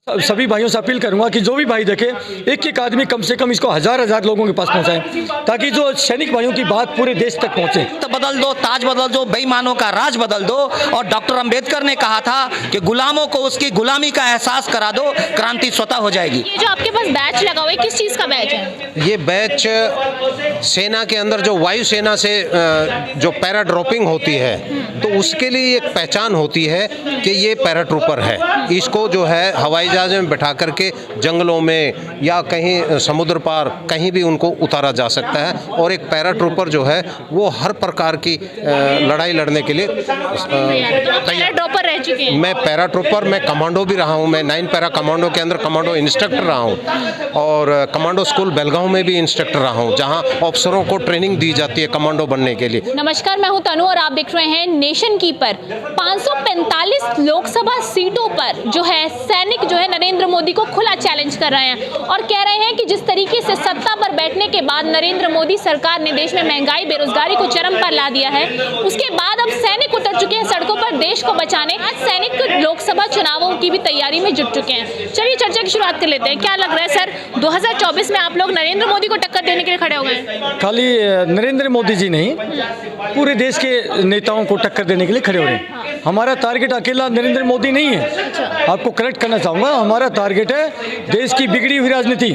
सभी भाइयों से अपील करूंगा कि जो भी भाई देखे एक एक आदमी कम से कम इसको हजार लोगों के पास पहुंचाएं, ताकि जो सैनिक भाइयों की बात पूरे देश तक पहुंचे। तो बदल दो, ताज बदल दो, बेईमानों का राज बदल दो। और डॉक्टर अंबेडकर ने कहा था कि गुलामों को उसकी गुलामी का एहसास करा दो, क्रांति स्वतः हो जाएगी। ये जो आपके पास बैच लगा हुआ है, किस चीज़ का बैच है? ये बैच सेना के अंदर जो वायुसेना से जो पैरा ड्रॉपिंग होती है, तो उसके लिए एक पहचान होती है कि ये पैराट्रूपर है। इसको जो है हवाई जहाज में बैठा करके जंगलों में या कहीं समुद्र पार कहीं भी उनको उतारा जा सकता है। और एक पैराट्रूपर जो है वो हर प्रकार की लड़ाई लड़ने के लिए पैराट्रूपर रह चुके हैं। मैं पैराट्रूपर, मैं कमांडो भी रहा हूँ। मैं 9 पैरा कमांडो के अंदर कमांडो इंस्ट्रक्टर रहा हूँ और कमांडो स्कूल बेलगांव में भी इंस्ट्रक्टर रहा हूँ, जहाँ ऑफिसरों को ट्रेनिंग दी जाती है कमांडो बनने के लिए। नमस्कार, मैं हूं तनु और आप देख रहे हैं नेशन कीपर। 545 लोकसभा सीटों पर जो है सैनिक जो है नरेंद्र मोदी को खुला चैलेंज कर रहे हैं और कह रहे हैं कि जिस तरीके से सत्ता पर बैठने के बाद नरेंद्र मोदी सरकार ने देश में महंगाई बेरोजगारी को चरम पर ला दिया है, उसके बाद अब सैनिक उतर चुके हैं सड़कों पर देश को बचाने। आज सैनिक लोकसभा चुनावों की भी तैयारी में जुट चुके हैं। चलिए चर्चा की शुरुआत कर लेते हैं। क्या लग रहा है सर, 2024 में आप लोग नरेंद्र मोदी को टक्कर देने के लिए खड़े हो गए? खाली नरेंद्र मोदी जी नहीं, पूरे देश के नेताओं को टक्कर देने के लिए खड़े हो रहे हैं। हमारा टारगेट अकेला नरेंद्र मोदी नहीं है। आपको करेक्ट करना चाहूँगा, हमारा टारगेट है देश की बिगड़ी हुई राजनीति,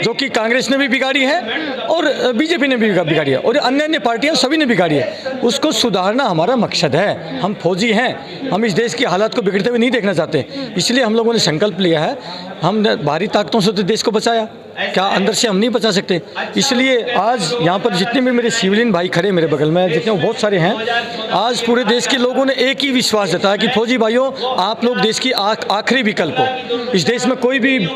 जो कि कांग्रेस ने भी बिगाड़ी है और बीजेपी ने भी बिगाड़ी है और अन्य पार्टियां सभी ने बिगाड़ी है। उसको सुधारना हमारा मकसद है। हम फौजी हैं, हम इस देश की हालात को बिगड़ते हुए नहीं देखना चाहते। इसलिए हम लोगों ने संकल्प लिया है। हमने बाहरी ताकतों से तो देश को बचाया, क्या अंदर से हम नहीं बचा सकते? इसलिए आज यहाँ पर जितने भी मेरे सिविलियन भाई खड़े मेरे बगल में, जितने बहुत सारे हैं, आज पूरे देश के लोगों ने एक ही विश्वास जताया कि फौजी भाइयों, आप लोग देश की आखिरी विकल्प हो। इस देश में कोई भी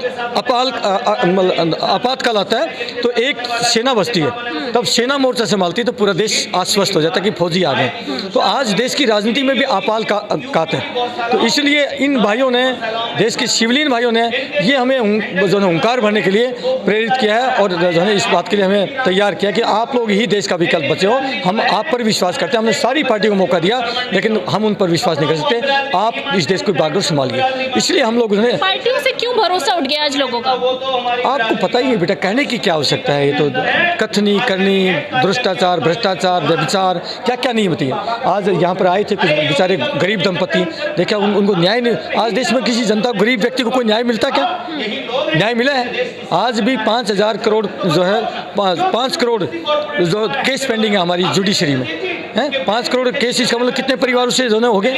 आपातकाल आता है तो एक सेना बचती है, तब सेना मोर्चा संभालती है, तो पूरा देश आश्वस्त हो जाता है कि फौजी आ गए। तो आज देश की राजनीति में भी आपातकाल है। तो इसलिए इन भाइयों ने, देश के सिविलियन भाइयों ने, ये हमें जो है हुंकार भरने के लिए प्रेरित किया है और जो है इस बात के लिए हमें तैयार किया कि आप लोग ही देश का विकल्प बचे हो। हम आप पर विश्वास करते हैं। हमने सारी पार्टियों को मौका दिया, लेकिन हम उन पर विश्वास नहीं कर सकते। आप इस देश को बागडोर संभालिए। इसलिए हम लोग ने, पार्टियों से क्यों भरोसा उठ गया आज लोगों का? आपको पता ही है बेटा, कहने की क्या आवश्यकता है। ये तो कथनी करनी, भ्रष्टाचार, व्यभिचार, क्या क्या नहीं होती है। आज यहाँ पर आए थे कुछ बेचारे गरीब दंपति, देखा उनको न्याय नहीं। आज देश में किसी जनता, गरीब व्यक्ति को कोई न्याय मिलता क्या? न्याय मिला है? आज भी 5,000 करोड़ जो है 5 करोड़ जो केस पेंडिंग है हमारी जुडिशरी में है। 5 करोड़ केस, इसका मतलब कितने परिवारों से जो है हो गए?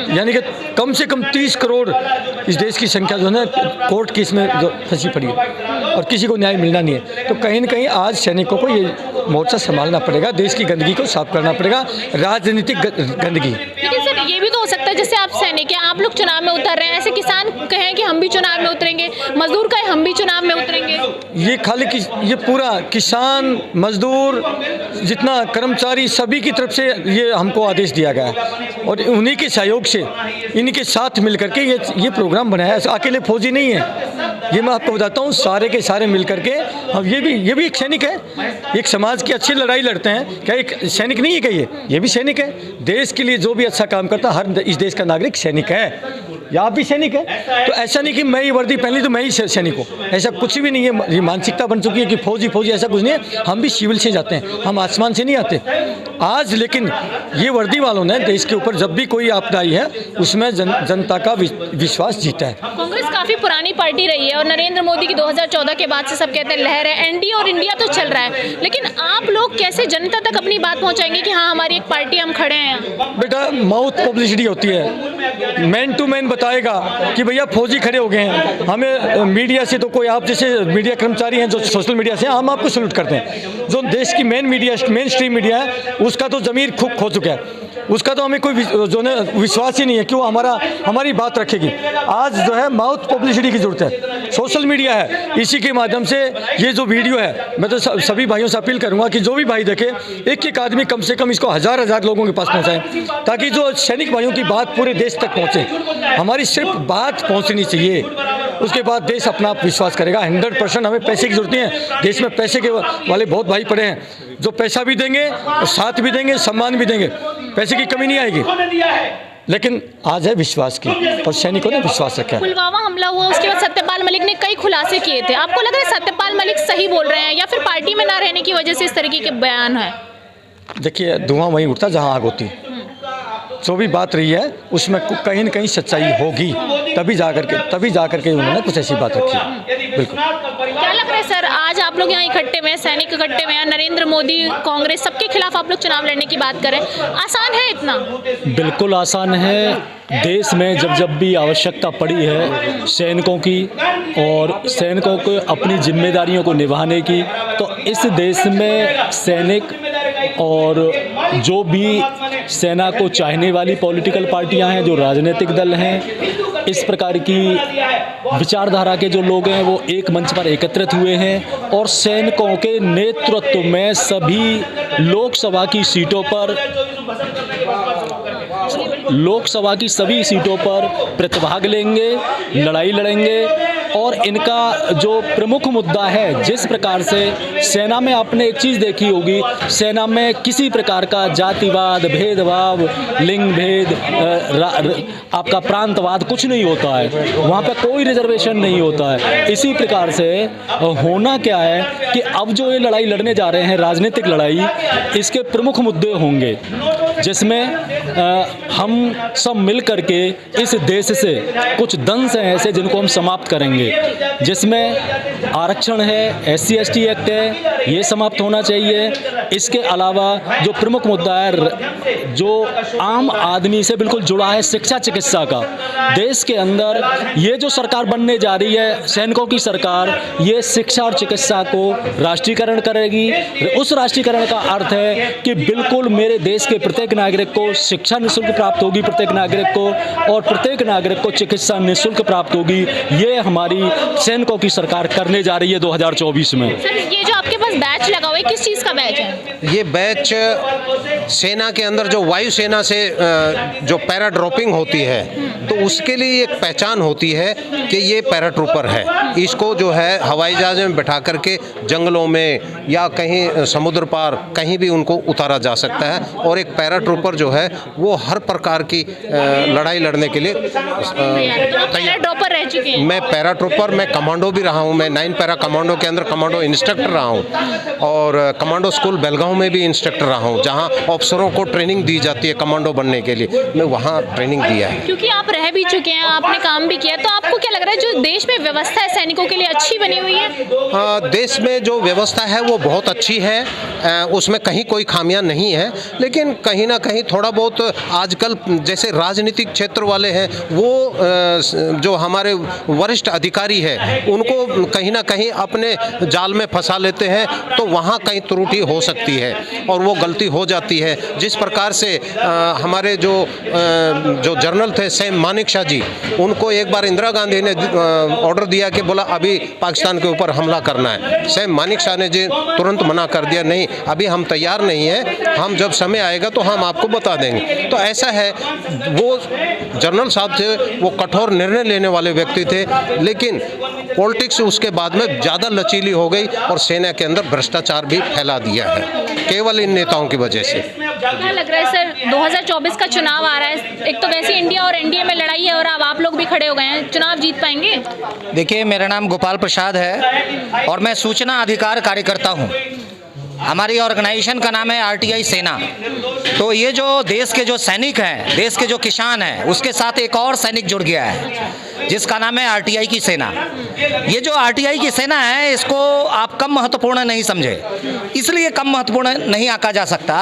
यानी कि कम से कम 30 करोड़ इस देश की संख्या जो है कोर्ट केस में जो फंसी पड़ी है और किसी को न्याय मिलना नहीं है। तो कहीं न कहीं आज सैनिकों को ये मोर्चा संभालना पड़ेगा, देश की गंदगी को साफ करना पड़ेगा, राजनीतिक गंदगी। लेकिन सर ये भी तो हो सकता है, जैसे आप सैनिक हैं, आप लोग चुनाव में उतर रहे हैं, ऐसे किसान कहें कि हम भी चुनाव में उतरेंगे, मजदूर कहें हम भी चुनाव में उतरेंगे। ये खाली ये पूरा किसान, मजदूर, जितना कर्मचारी, सभी की तरफ से ये हमको आदेश दिया गया है और उन्हीं के सहयोग से, इन्हीं के साथ मिल करके ये प्रोग्राम बनाया है। अकेले फौजी नहीं है, ये मैं आपको बताता हूँ, सारे के सारे मिल करके। अब ये भी एक सैनिक है, एक समाज की अच्छी लड़ाई लड़ते हैं। क्या एक सैनिक नहीं है क्या? ये भी सैनिक है। देश के लिए जो भी अच्छा काम करता, हर इस देश का नागरिक सैनिक है। या आप भी सैनिक है। तो ऐसा नहीं कि मैं ही वर्दी पहन ली तो मैं ही सैनिक हूँ, ऐसा कुछ भी नहीं है। ये मानसिकता बन चुकी है कि फौजी ऐसा कुछ नहीं है। हम भी सिविल से जाते हैं, हम आसमान से नहीं आते आज। लेकिन ये वर्दी वालों ने देश के ऊपर जब भी कोई आपदा आई है, उसमें जनता का विश्वास जीता है। कांग्रेस काफी पुरानी पार्टी रही है और नरेंद्र मोदी की 2014 के बाद से सब कहते हैं लहर है, एनडीए और इंडिया तो चल रहा है, लेकिन आप लोग कैसे जनता तक अपनी बात पहुंचाएंगे कि हाँ हमारी एक पार्टी, हम खड़े हैं? बेटा, माउथ पब्लिसिटी होती है। मैन टू मैन बताएगा कि भैया फौजी खड़े हो गए हैं। हमें मीडिया से तो कोई, आप जैसे मीडिया कर्मचारी हैं जो सोशल मीडिया से, हम आपको सैल्यूट करते हैं। जो देश की मेन स्ट्रीम मीडिया है, उसका तो ज़मीर खूब खो चुका है। उसका तो हमें कोई जो है विश्वास ही नहीं है कि वो हमारी बात रखेगी। आज जो है माउथ पब्लिसिटी की जरूरत है, सोशल मीडिया है, इसी के माध्यम से ये जो वीडियो है, मैं तो सभी भाइयों से अपील करूंगा कि जो भी भाई देखे एक एक आदमी कम से कम इसको हजार लोगों के पास पहुंचाएं, ताकि जो सैनिक भाइयों की बात पूरे देश तक पहुंचे। हमारी सिर्फ बात पहुंचनी चाहिए, उसके बाद देश अपना आप विश्वास करेगा। 100% हमें पैसे की जरूरत नहीं है। देश में पैसे के वाले बहुत भाई पड़े हैं, जो पैसा भी देंगे और साथ भी देंगे, सम्मान भी देंगे, पैसे की कमी नहीं आएगी। लेकिन आज है विश्वास की, और सैनिकों ने विश्वास रखा है। पुलवामा हमला हुआ, उसके बाद खुलासे किए थे। आपको लग रहा है सत्यपाल मलिक सही बोल रहे हैं या फिर पार्टी में ना रहने की वजह से इस तरीके के बयान है? देखिए, धुआं वहीं उठता जहां आग होती। जो भी बात रही है उसमें कहीं न कहीं सच्चाई होगी, तभी जा करके उन्होंने कुछ ऐसी बात रखी। बिल्कुल। क्या लग रहा है सर, आज आप लोग यहाँ इकट्ठे हुए हैं, सैनिक इकट्ठे हुए हैं, नरेंद्र मोदी, कांग्रेस, सबके खिलाफ आप लोग चुनाव लड़ने की बात करें, आसान है इतना? बिल्कुल आसान है। देश में जब भी आवश्यकता पड़ी है सैनिकों की और सैनिकों को अपनी जिम्मेदारियों को निभाने की, तो इस देश में सैनिक और जो भी सेना को चाहने वाली पॉलिटिकल पार्टियां हैं, जो राजनीतिक दल हैं, इस प्रकार की विचारधारा के जो लोग हैं वो एक मंच पर एकत्रित हुए हैं और सैनिकों के नेतृत्व में सभी लोकसभा की सभी सीटों पर प्रतिभाग लेंगे, लड़ाई लड़ेंगे। और इनका जो प्रमुख मुद्दा है, जिस प्रकार से सेना में आपने एक चीज़ देखी होगी, सेना में किसी प्रकार का जातिवाद, भेदभाव, लिंग भेद, आपका प्रांतवाद कुछ नहीं होता है। वहाँ पे कोई रिजर्वेशन नहीं होता है। इसी प्रकार से होना क्या है कि अब जो ये लड़ाई लड़ने जा रहे हैं, राजनीतिक लड़ाई, इसके प्रमुख मुद्दे होंगे जिसमें हम सब मिल करके इस देश से कुछ दंश हैं ऐसे जिनको हम समाप्त करेंगे, जिसमें आरक्षण है, SC ST एक्ट है, ये समाप्त होना चाहिए। इसके अलावा जो प्रमुख मुद्दा है जो आम आदमी से बिल्कुल जुड़ा है, शिक्षा चिकित्सा का। देश के अंदर ये जो सरकार बनने जा रही है, सैनिकों की सरकार, ये शिक्षा और चिकित्सा को राष्ट्रीयकरण करेगी। उस राष्ट्रीयकरण का अर्थ है कि बिल्कुल मेरे देश के प्रत्येक नागरिक को शिक्षा निःशुल्क प्राप्त होगी, प्रत्येक नागरिक को, और प्रत्येक नागरिक को चिकित्सा निःशुल्क प्राप्त होगी। ये हमारी सैनिकों की सरकार करने जा रही है 2024 में। सर, ये जो आपके पास बैच लगा हुआ है, किस चीज़ का बैच है? ये बैच सेना के अंदर जो वायुसेना से जो पैरा ड्रॉपिंग होती है, तो उसके लिए एक पहचान होती है कि ये पैराट्रूपर है। इसको जो है हवाई जहाज में बैठा करके जंगलों में या कहीं समुद्र पार कहीं भी उनको उतारा जा सकता है। और एक पैराट्रूपर जो है वो हर प्रकार की लड़ाई लड़ने के लिए पैराट्रूपर रह चुके हैं। मैं पैराट्रूपर, मैं कमांडो भी रहा हूँ। मैं 9 पैरा कमांडो के अंदर कमांडो इंस्ट्रक्टर रहा हूँ और कमांडो स्कूल बेलगांव में भी इंस्ट्रक्टर रहा हूँ, जहाँ अफसरों को ट्रेनिंग दी जाती है कमांडो बनने के लिए। मैं वहाँ ट्रेनिंग दिया है। क्योंकि आप रह भी चुके हैं, आपने काम भी किया, तो आपको क्या लग रहा है जो देश में व्यवस्था है सैनिकों के लिए अच्छी बनी हुई है? देश में जो व्यवस्था है वो बहुत अच्छी है, उसमें कहीं कोई खामियां नहीं है। लेकिन कहीं ना कहीं थोड़ा बहुत आजकल जैसे राजनीतिक क्षेत्र वाले हैं, वो जो हमारे वरिष्ठ अधिकारी हैं उनको कहीं ना कहीं अपने जाल में फंसा लेते हैं, तो वहाँ कहीं त्रुटि हो सकती है और वो गलती हो जाती है। जिस प्रकार से हमारे जो जनरल थे सैम मानेकशॉ जी, उनको एक बार इंदिरा गांधी ने ऑर्डर दिया कि बोला अभी पाकिस्तान के ऊपर हमला करना है। सैम मानेकशॉ ने जी तुरंत मना कर दिया, नहीं अभी हम तैयार नहीं हैं, हम जब समय आएगा तो हम आपको बता देंगे। तो ऐसा है, वो जनरल साहब थे, वो कठोर निर्णय लेने वाले व्यक्ति थे, लेकिन पॉलिटिक्स उसके बाद में ज़्यादा लचीली हो गई और सेना के अंदर भ्रष्टाचार भी फैला दिया है, केवल इन नेताओं की वजह से। क्या लग रहा है सर, 2024 का चुनाव आ रहा है, एक तो वैसे इंडिया और एनडीए में लड़ाई है और अब आप लोग भी खड़े हो गए हैं, चुनाव जीत पाएंगे? देखिए, मेरा नाम गोपाल प्रसाद है और मैं सूचना अधिकार कार्यकर्ता हूँ। हमारी ऑर्गेनाइजेशन का नाम है RTI सेना। तो ये जो देश के जो सैनिक हैं, देश के जो किसान हैं, उसके साथ एक और सैनिक जुड़ गया है जिसका नाम है RTI की सेना। ये जो RTI की सेना है, इसको आप कम महत्वपूर्ण नहीं समझे। इसलिए कम महत्वपूर्ण नहीं आंका जा सकता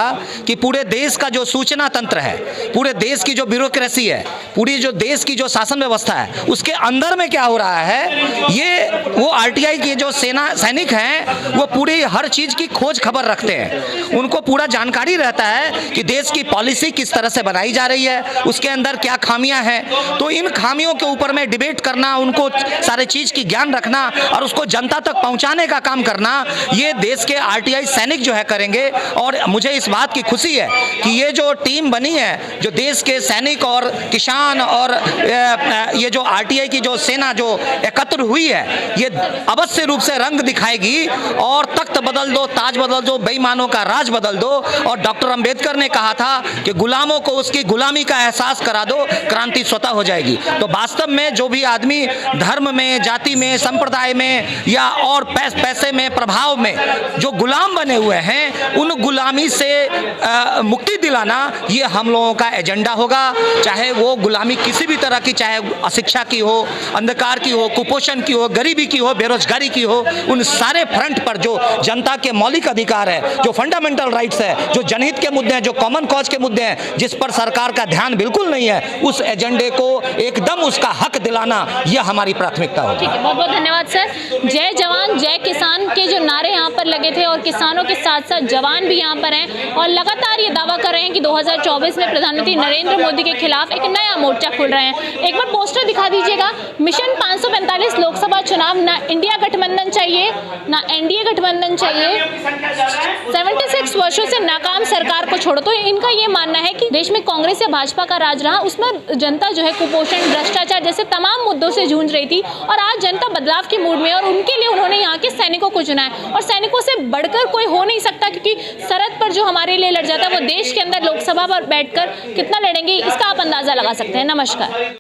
कि पूरे देश का जो सूचना तंत्र है, पूरे देश की जो ब्यूरोक्रेसी है, पूरी जो देश की जो शासन व्यवस्था है, उसके अंदर में क्या हो रहा है, ये वो RTI की जो सैनिक हैं वो पूरी हर चीज़ की खोज खबर रखते हैं। उनको पूरा जानकारी रहता है कि देश की पॉलिसी किस तरह से बनाई जा रही है, उसके अंदर क्या खामियां हैं। तो इन खामियों के ऊपर में डिबेट करना, उनको सारे चीज़ की ज्ञान रखना और उसको जनता तक पहुंचाने का काम करना, ये देश के RTI सैनिक जो है करेंगे। और मुझे इस बात की खुशी है कि ये जो टीम बनी है, जो देश के सैनिक और किसान और ये जो RTI की जो सेना जो एकत्र हुई है, ये अवश्य रूप से रंग दिखाएगी और तख्त बदल दो ताज बदल बदल दो, बेईमानों का राज बदल दो। और डॉक्टर अंबेडकर ने कहा था कि गुलामों को उसकी गुलामी का एहसास करा दो, क्रांति स्वतः हो जाएगी। तो वास्तव में जो भी आदमी धर्म में, जाति में, संप्रदाय में या और पैसे में, प्रभाव में जो गुलाम बने हुए हैं, उन गुलामी से मुक्ति दिलाना ये हम लोगों का एजेंडा होगा। चाहे वो गुलामी किसी भी तरह की, चाहे अशिक्षा की हो, अंधकार की हो, कुपोषण की हो, गरीबी की हो, बेरोजगारी की हो, उन सारे फ्रंट पर जो जनता के मौलिक अधिकार है, जो फंडामेंटल राइट्स है, जो जनहित के मुद्दे हैं, जो कॉमन कॉज के मुद्दे हैं, जिस पर सरकार का ध्यान बिल्कुल नहीं है, उस एजेंडे को एकदम उसका हक दिलाना यह हमारी प्राथमिकता होगी। ठीक है, बहुत बहुत धन्यवाद सर। जय जवान जय किसान के जो नारे यहाँ पर लगे थे और किसानों के साथ साथ जवान भी यहाँ पर हैं और लगातार ये दावा कर रहे हैं कि 2024 में प्रधानमंत्री नरेंद्र मोदी के खिलाफ एक नया मोर्चा खोल रहे हैं। एक बार पोस्टर दिखा दीजिएगा। मिशन 545 लोकसभा चुनाव, ना इंडिया गठबंधन चाहिए, ना एनडीए गठबंधन चाहिए। 76 वर्षों से नाकाम सरकार को छोड़ो। तो इनका ये मानना है कि देश में कांग्रेस या भाजपा का राज रहा, उसमें जनता जो है कुपोषण, भ्रष्टाचार जैसे तमाम मुद्दों से जूझ रही थी और आज जनता बदलाव के मूड में है और उनके लिए उन्होंने यहाँ के सैनिकों को चुना है। और सैनिकों से बढ़कर कोई हो नहीं सकता, क्योंकि सरहद पर जो हमारे लिए लड़ जाता है वो देश के अंदर लोकसभा पर बैठकर कितना लड़ेंगे इसका आप अंदाजा लगा सकते हैं। नमस्कार।